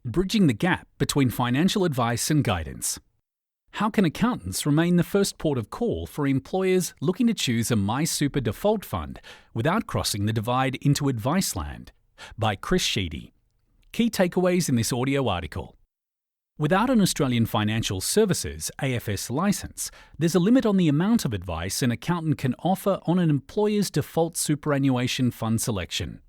Bridging the gap between financial advice and guidance. How can accountants remain the first port of call for employers looking to choose a MySuper default fund without crossing the divide into advice land? By Chris Sheedy. Key takeaways in this audio article. Without an Australian Financial Services AFS licence, there's a limit on the amount of advice an accountant can offer on an employer's default superannuation fund selection.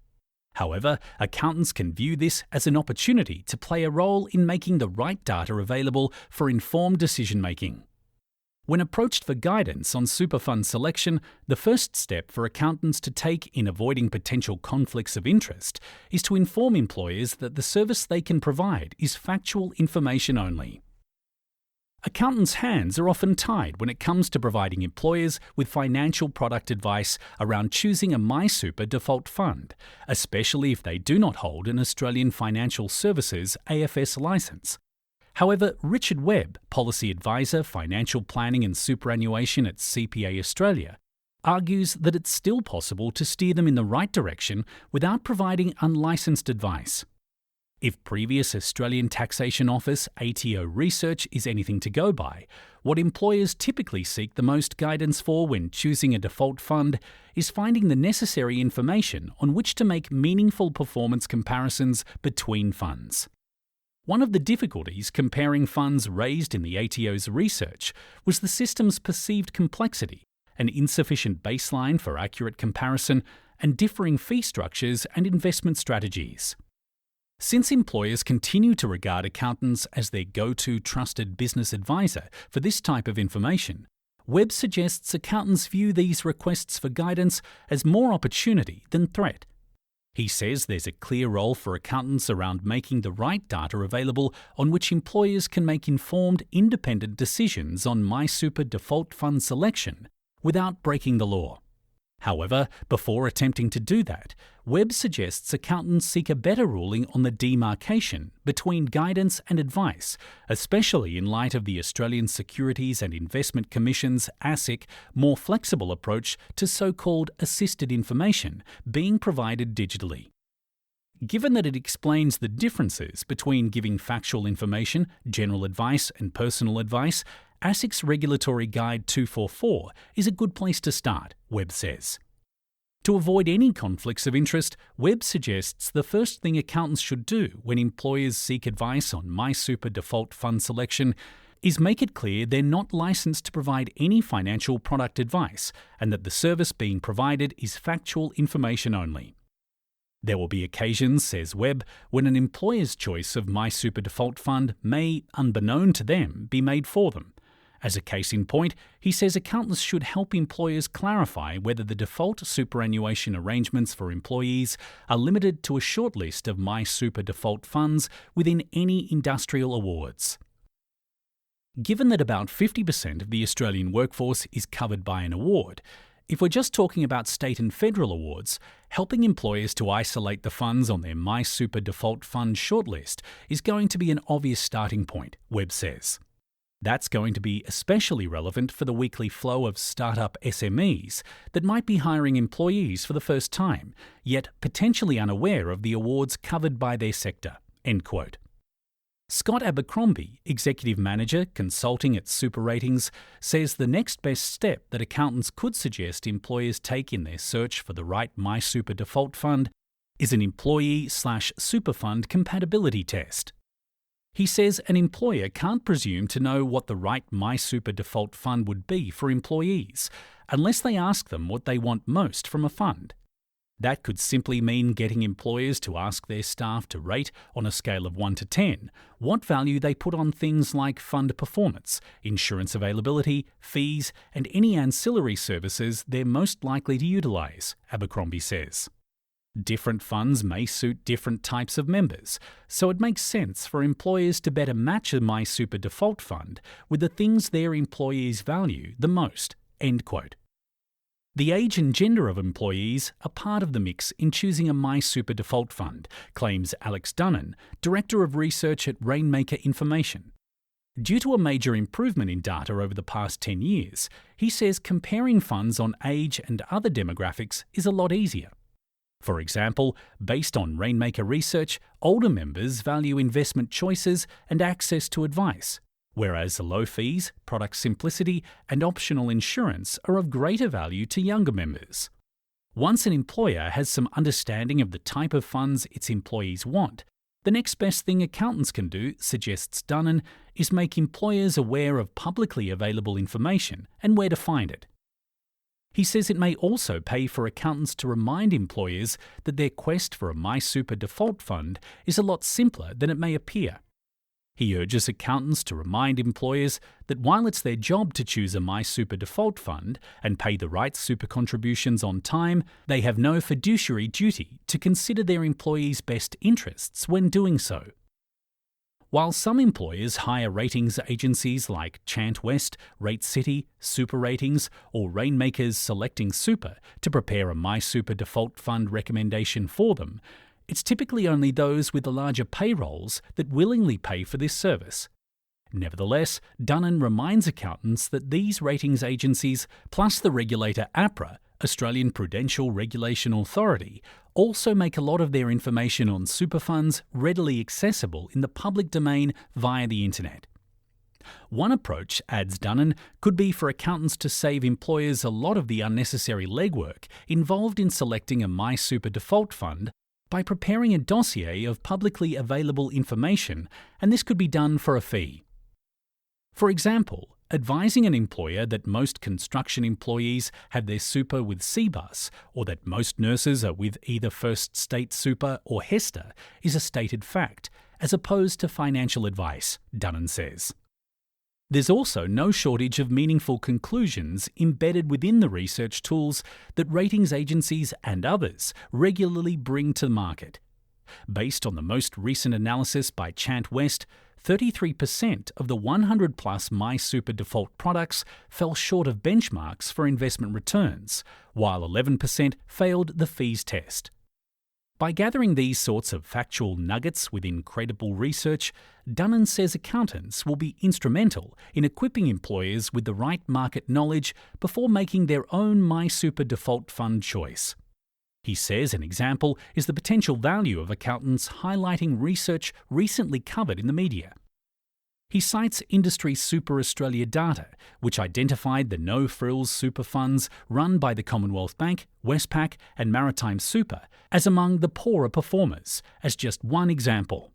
However, accountants can view this as an opportunity to play a role in making the right data available for informed decision-making. When approached for guidance on super fund selection, the first step for accountants to take in avoiding potential conflicts of interest is to inform employers that the service they can provide is factual information only. Accountants' hands are often tied when it comes to providing employers with financial product advice around choosing a MySuper default fund, especially if they do not hold an Australian Financial Services AFS licence. However, Richard Webb, Policy Advisor, Financial Planning and Superannuation at CPA Australia, argues that it's still possible to steer them in the right direction without providing unlicensed advice. If previous Australian Taxation Office ATO research is anything to go by, what employers typically seek the most guidance for when choosing a default fund is finding the necessary information on which to make meaningful performance comparisons between funds. One of the difficulties comparing funds raised in the ATO's research was the system's perceived complexity, an insufficient baseline for accurate comparison, and differing fee structures and investment strategies. Since employers continue to regard accountants as their go-to trusted business advisor for this type of information, Webb suggests accountants view these requests for guidance as more opportunity than threat. He says there's a clear role for accountants around making the right data available on which employers can make informed, independent decisions on MySuper default fund selection without breaking the law. However, before attempting to do that, Webb suggests accountants seek a better ruling on the demarcation between guidance and advice, especially in light of the Australian Securities and Investment Commission's ASIC more flexible approach to so-called assisted information being provided digitally. Given that it explains the differences between giving factual information, general advice and personal advice, ASIC's Regulatory Guide 244 is a good place to start, Webb says. To avoid any conflicts of interest, Webb suggests the first thing accountants should do when employers seek advice on MySuper default fund selection is make it clear they're not licensed to provide any financial product advice and that the service being provided is factual information only. There will be occasions, says Webb, when an employer's choice of MySuper default fund may, unbeknown to them, be made for them. As a case in point, he says accountants should help employers clarify whether the default superannuation arrangements for employees are limited to a short list of MySuper default funds within any industrial awards. Given that about 50% of the Australian workforce is covered by an award, if we're just talking about state and federal awards, helping employers to isolate the funds on their MySuper default fund shortlist is going to be an obvious starting point, Webb says. That's going to be especially relevant for the weekly flow of startup SMEs that might be hiring employees for the first time, yet potentially unaware of the awards covered by their sector. End quote. Scott Abercrombie, Executive Manager, Consulting at Super Ratings, says the next best step that accountants could suggest employers take in their search for the right MySuper default fund is an employee/super fund compatibility test. He says an employer can't presume to know what the right MySuper default fund would be for employees unless they ask them what they want most from a fund. That could simply mean getting employers to ask their staff to rate, on a scale of 1 to 10, what value they put on things like fund performance, insurance availability, fees, and any ancillary services they're most likely to utilise, Abercrombie says. Different funds may suit different types of members, so it makes sense for employers to better match a MySuper default fund with the things their employees value the most. End quote. The age and gender of employees are part of the mix in choosing a MySuper default fund, claims Alex Dunnan, Director of Research at Rainmaker Information. Due to a major improvement in data over the past 10 years, he says comparing funds on age and other demographics is a lot easier. For example, based on Rainmaker research, older members value investment choices and access to advice, whereas low fees, product simplicity, and optional insurance are of greater value to younger members. Once an employer has some understanding of the type of funds its employees want, the next best thing accountants can do, suggests Dunnan, is make employers aware of publicly available information and where to find it. He says it may also pay for accountants to remind employers that their quest for a MySuper default fund is a lot simpler than it may appear. He urges accountants to remind employers that while it's their job to choose a MySuper default fund and pay the right super contributions on time, they have no fiduciary duty to consider their employees' best interests when doing so. While some employers hire ratings agencies like Chant West, Rate City, Super Ratings, or Rainmakers Selecting Super to prepare a MySuper default fund recommendation for them, it's typically only those with the larger payrolls that willingly pay for this service. Nevertheless, Dunnan reminds accountants that these ratings agencies, plus the regulator APRA, Australian Prudential Regulation Authority, also make a lot of their information on super funds readily accessible in the public domain via the internet. One approach, adds Dunnan, could be for accountants to save employers a lot of the unnecessary legwork involved in selecting a MySuper default fund by preparing a dossier of publicly available information, and this could be done for a fee. For example, advising an employer that most construction employees have their super with CBUS, or that most nurses are with either First State Super or HESTA, is a stated fact, as opposed to financial advice, Dunnan says. There's also no shortage of meaningful conclusions embedded within the research tools that ratings agencies and others regularly bring to market. Based on the most recent analysis by Chant West, 33% of the 100-plus MySuper default products fell short of benchmarks for investment returns, while 11% failed the fees test. By gathering these sorts of factual nuggets within credible research, Dunnan says accountants will be instrumental in equipping employers with the right market knowledge before making their own MySuper default fund choice. He says an example is the potential value of accountants highlighting research recently covered in the media. He cites Industry Super Australia data, which identified the no-frills super funds run by the Commonwealth Bank, Westpac and Maritime Super as among the poorer performers, as just one example.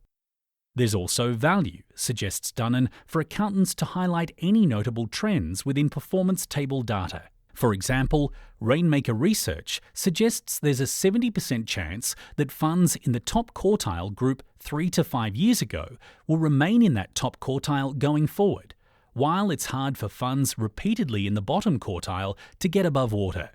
There's also value, suggests Dunnan, for accountants to highlight any notable trends within performance table data. For example, Rainmaker research suggests there's a 70% chance that funds in the top quartile group 3 to 5 years ago will remain in that top quartile going forward, while it's hard for funds repeatedly in the bottom quartile to get above water.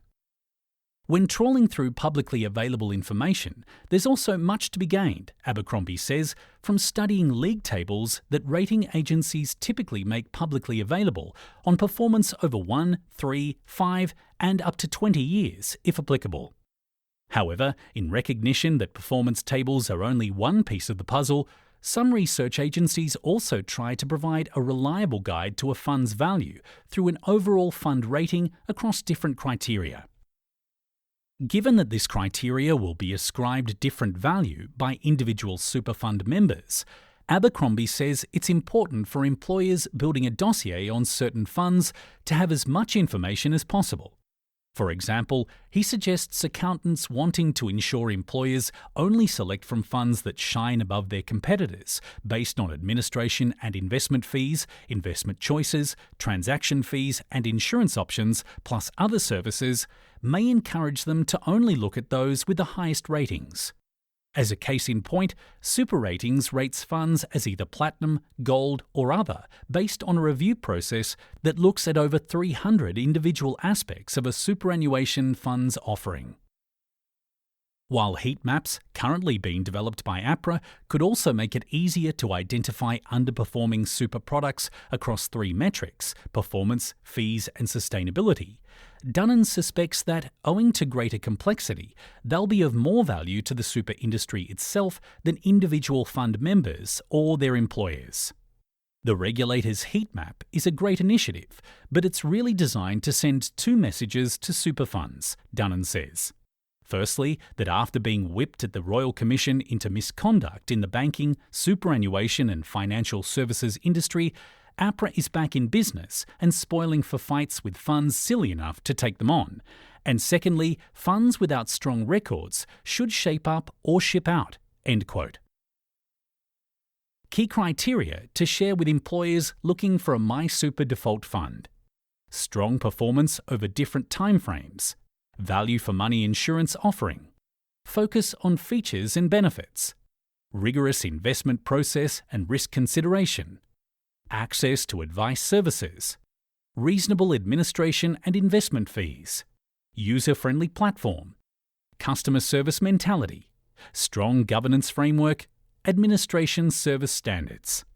When trawling through publicly available information, there's also much to be gained, Abercrombie says, from studying league tables that rating agencies typically make publicly available on performance over 1, 3, 5, and up to 20 years, if applicable. However, in recognition that performance tables are only one piece of the puzzle, some research agencies also try to provide a reliable guide to a fund's value through an overall fund rating across different criteria. Given that this criteria will be ascribed different value by individual super fund members, Abercrombie says it's important for employers building a dossier on certain funds to have as much information as possible. For example, he suggests accountants wanting to ensure employers only select from funds that shine above their competitors based on administration and investment fees, investment choices, transaction fees and insurance options, plus other services, may encourage them to only look at those with the highest ratings. As a case in point, Super Ratings rates funds as either platinum, gold or other based on a review process that looks at over 300 individual aspects of a superannuation fund's offering. While heat maps, currently being developed by APRA, could also make it easier to identify underperforming super products across 3 metrics: performance, fees and sustainability, Dunnan suspects that, owing to greater complexity, they'll be of more value to the super industry itself than individual fund members or their employers. The regulator's heat map is a great initiative, but it's really designed to send 2 messages to super funds, Dunnan says. Firstly, that after being whipped at the Royal Commission into misconduct in the banking, superannuation and financial services industry, APRA is back in business and spoiling for fights with funds silly enough to take them on. And secondly, funds without strong records should shape up or ship out." End quote. Key criteria to share with employers looking for a MySuper default fund: strong performance over different timeframes, value for money insurance offering, focus on features and benefits, rigorous investment process and risk consideration, access to advice services, reasonable administration and investment fees, user-friendly platform, customer service mentality, strong governance framework, administration service standards.